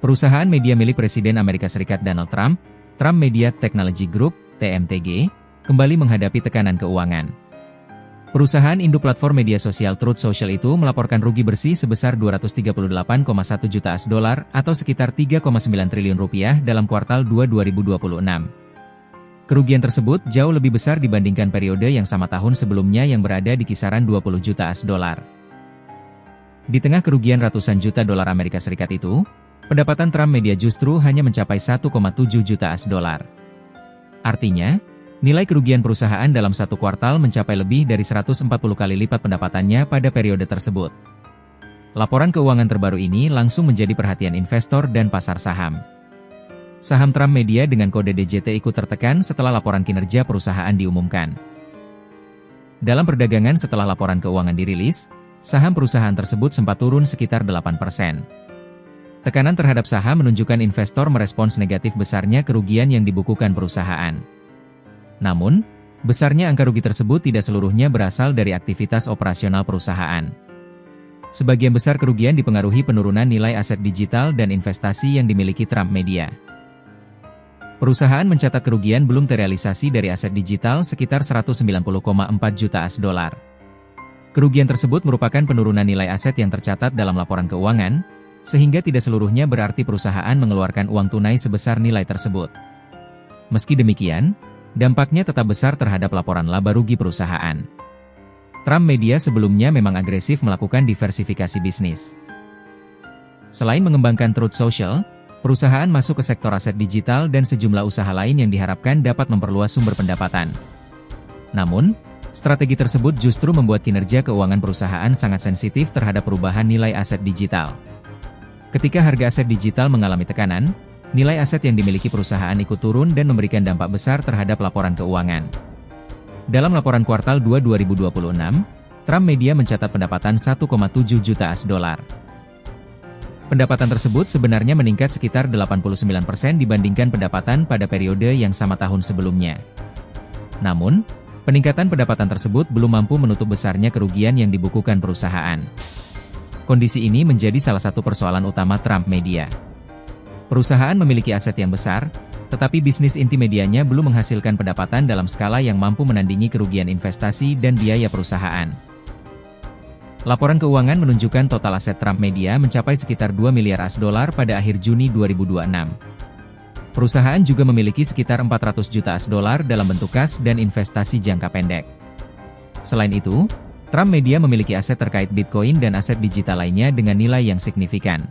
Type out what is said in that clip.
Perusahaan media milik Presiden Amerika Serikat Donald Trump, Trump Media Technology Group, TMTG, kembali menghadapi tekanan keuangan. Perusahaan induk platform media sosial Truth Social itu melaporkan rugi bersih sebesar 238,1 juta $, atau sekitar 3,9 triliun rupiah dalam kuartal 2 2026. Kerugian tersebut jauh lebih besar dibandingkan periode yang sama tahun sebelumnya yang berada di kisaran 20 juta $. Di tengah kerugian ratusan juta dolar Amerika Serikat itu, pendapatan Trump Media justru hanya mencapai 1,7 juta $. Artinya, nilai kerugian perusahaan dalam satu kuartal mencapai lebih dari 140 kali lipat pendapatannya pada periode tersebut. Laporan keuangan terbaru ini langsung menjadi perhatian investor dan pasar saham. Saham Trump Media dengan kode DJT ikut tertekan setelah laporan kinerja perusahaan diumumkan. Dalam perdagangan setelah laporan keuangan dirilis, saham perusahaan tersebut sempat turun sekitar 8%. Tekanan terhadap saham menunjukkan investor merespons negatif besarnya kerugian yang dibukukan perusahaan. Namun, besarnya angka rugi tersebut tidak seluruhnya berasal dari aktivitas operasional perusahaan. Sebagian besar kerugian dipengaruhi penurunan nilai aset digital dan investasi yang dimiliki Trump Media. Perusahaan mencatat kerugian belum terrealisasi dari aset digital sekitar 190,4 juta $. Kerugian tersebut merupakan penurunan nilai aset yang tercatat dalam laporan keuangan, sehingga tidak seluruhnya berarti perusahaan mengeluarkan uang tunai sebesar nilai tersebut. Meski demikian, dampaknya tetap besar terhadap laporan laba rugi perusahaan. Trump Media sebelumnya memang agresif melakukan diversifikasi bisnis. Selain mengembangkan Truth Social, perusahaan masuk ke sektor aset digital dan sejumlah usaha lain yang diharapkan dapat memperluas sumber pendapatan. Namun, strategi tersebut justru membuat kinerja keuangan perusahaan sangat sensitif terhadap perubahan nilai aset digital. Ketika harga aset digital mengalami tekanan, nilai aset yang dimiliki perusahaan ikut turun dan memberikan dampak besar terhadap laporan keuangan. Dalam laporan kuartal 2 2026, Trump Media mencatat pendapatan 1,7 juta $. Pendapatan tersebut sebenarnya meningkat sekitar 89% dibandingkan pendapatan pada periode yang sama tahun sebelumnya. Namun, peningkatan pendapatan tersebut belum mampu menutup besarnya kerugian yang dibukukan perusahaan. Kondisi ini menjadi salah satu persoalan utama Trump Media. Perusahaan memiliki aset yang besar, tetapi bisnis inti medianya belum menghasilkan pendapatan dalam skala yang mampu menandingi kerugian investasi dan biaya perusahaan. Laporan keuangan menunjukkan total aset Trump Media mencapai sekitar 2 miliar $, pada akhir Juni 2026. Perusahaan juga memiliki sekitar 400 juta $, dalam bentuk kas dan investasi jangka pendek. Selain itu, Trump Media memiliki aset terkait Bitcoin dan aset digital lainnya dengan nilai yang signifikan.